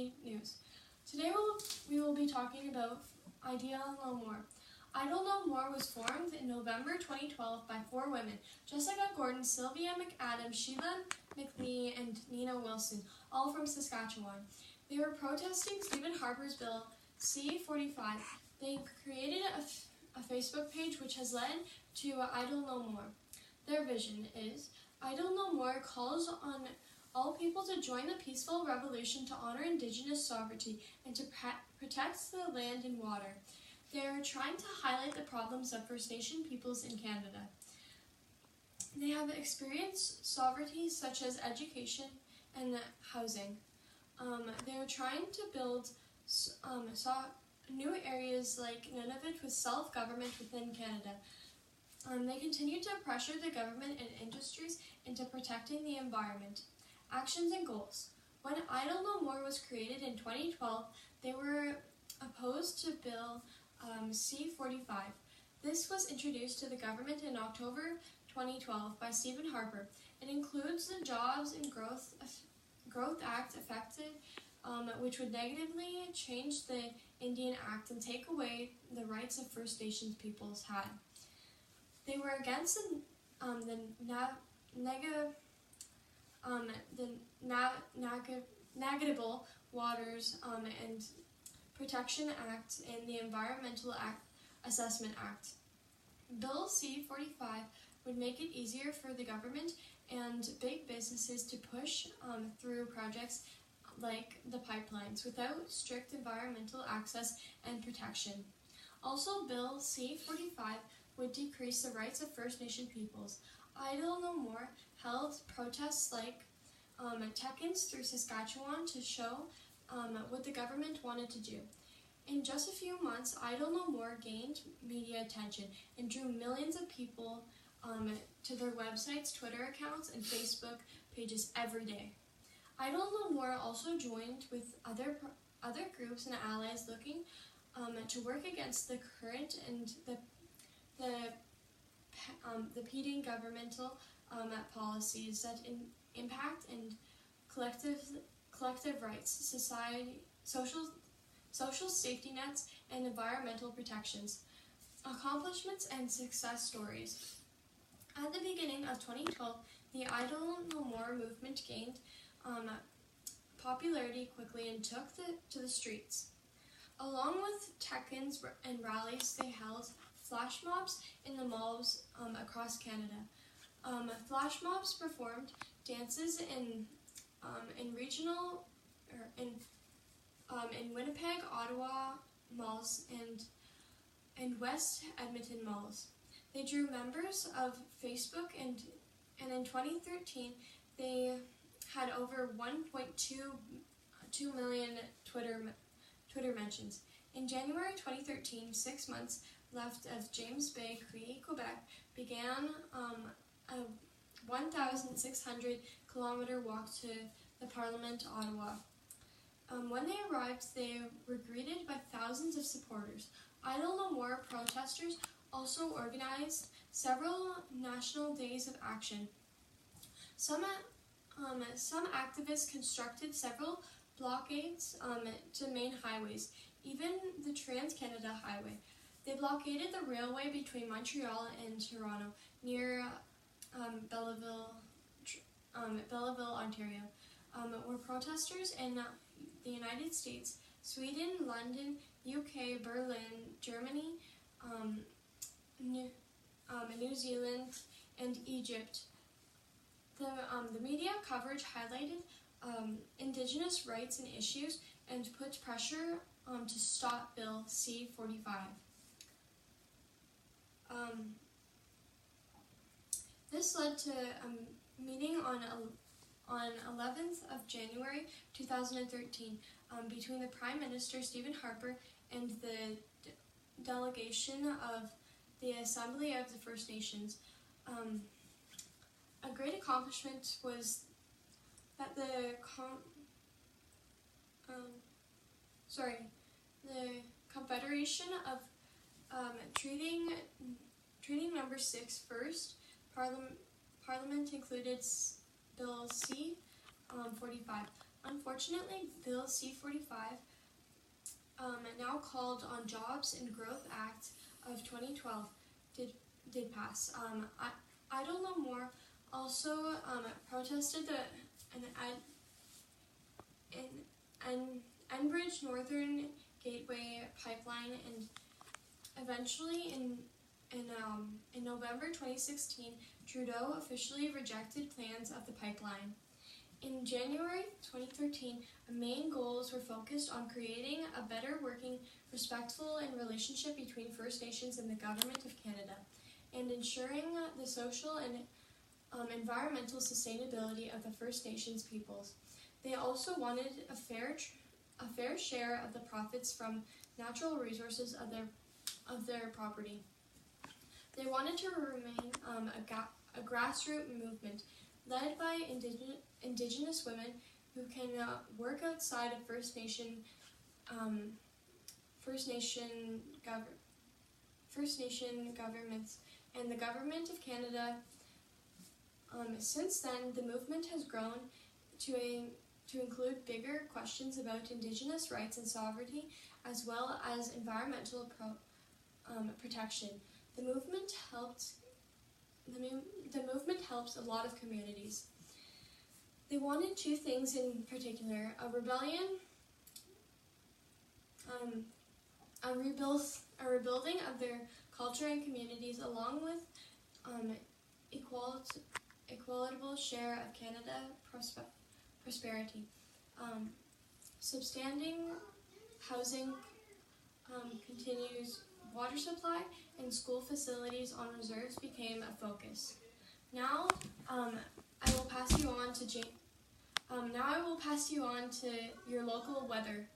Community News. Today we will be talking about I Don't Know More. I Don't Know More was formed in November 2012 by 4 women: Jessica Gordon, Sylvia McAdams, Sheila McLean, and Nina Wilson, all from Saskatchewan. They were protesting Stephen Harper's Bill C-45. They created a Facebook page which has led to I Don't Know More. Their vision is, I Don't Know More calls on all people to join the peaceful revolution to honor Indigenous sovereignty and to protect the land and water. They are trying to highlight the problems of First Nation peoples in Canada. They have experienced sovereignty such as education and housing. They are trying to build new areas like Nunavut with self-government within Canada. They continue to pressure the government and industries into protecting the environment. Actions and goals. When I Don't Know More was created in 2012, they were opposed to Bill C-45. This was introduced to the government in October 2012 by Stephen Harper. It includes the Jobs and Growth Act effective, which would negatively change the Indian Act and take away the rights of First Nations peoples had. They were against the Navigable Waters and Protection Act and the Environmental Assessment Act. Bill C-45 would make it easier for the government and big businesses to push through projects like the pipelines without strict environmental access and protection. Also, Bill C-45 would decrease the rights of First Nation peoples. I Don't Know More held protests like Tekins through Saskatchewan to show what the government wanted to do. In just a few months, I Don't Know More gained media attention and drew millions of people to their websites, Twitter accounts, and Facebook pages every day. I Don't Know More also joined with other groups and allies looking to work against the current and the repeating governmental policies that impact and collective rights, society, social safety nets, and environmental protections. Accomplishments and success stories. At the beginning of 2012, the I Don't Know More movement gained popularity quickly and took to the streets. Along with Tekins and rallies, they held flash mobs in the malls across Canada. Flash mobs performed dances in Winnipeg, Ottawa malls, and West Edmonton malls. They drew members of Facebook, and in 2013 they had over 1.2 million Twitter mentions. In January 2013, 6 months left of James Bay, Cree, Quebec, began a 1,600-kilometer walk to the Parliament, Ottawa. When they arrived, they were greeted by thousands of supporters. I Don't Know More protesters also organized several national days of action. Some activists constructed several blockades to main highways, even the Trans-Canada Highway. They blockaded the railway between Montreal and Toronto near Belleville, Ontario, where protesters in the United States, Sweden, London, UK, Berlin, Germany, New Zealand, and Egypt. The media coverage highlighted Indigenous rights and issues and put pressure to stop Bill C-45. This led to a meeting on 11th of January 2013 between the Prime Minister Stephen Harper and the delegation of the Assembly of the First Nations. A great accomplishment was that the Confederation of treating number 6 first. Parliament included Bill C-45. Unfortunately, Bill C-45, now called on Jobs and Growth Act of 2012, did pass. Idle No More also protested an Enbridge Northern Gateway pipeline, and eventually in November 2016, Trudeau officially rejected plans of the pipeline. In January 2013, the main goals were focused on creating a better working, respectful relationship between First Nations and the Government of Canada, and ensuring the social and environmental sustainability of the First Nations peoples. They also wanted a fair share of the profits from natural resources of their property. They wanted to remain a grassroots movement led by Indigenous women who can work outside of First Nation governments and the Government of Canada. Since then, the movement has grown to include bigger questions about Indigenous rights and sovereignty, as well as environmental protection. The movement helped a lot of communities. They wanted two things in particular: a rebuilding of their culture and communities, along with equitable share of Canada prosperity. Substanding housing continues, water supply and school facilities on reserves became a focus. Now I will pass you on to your local weather.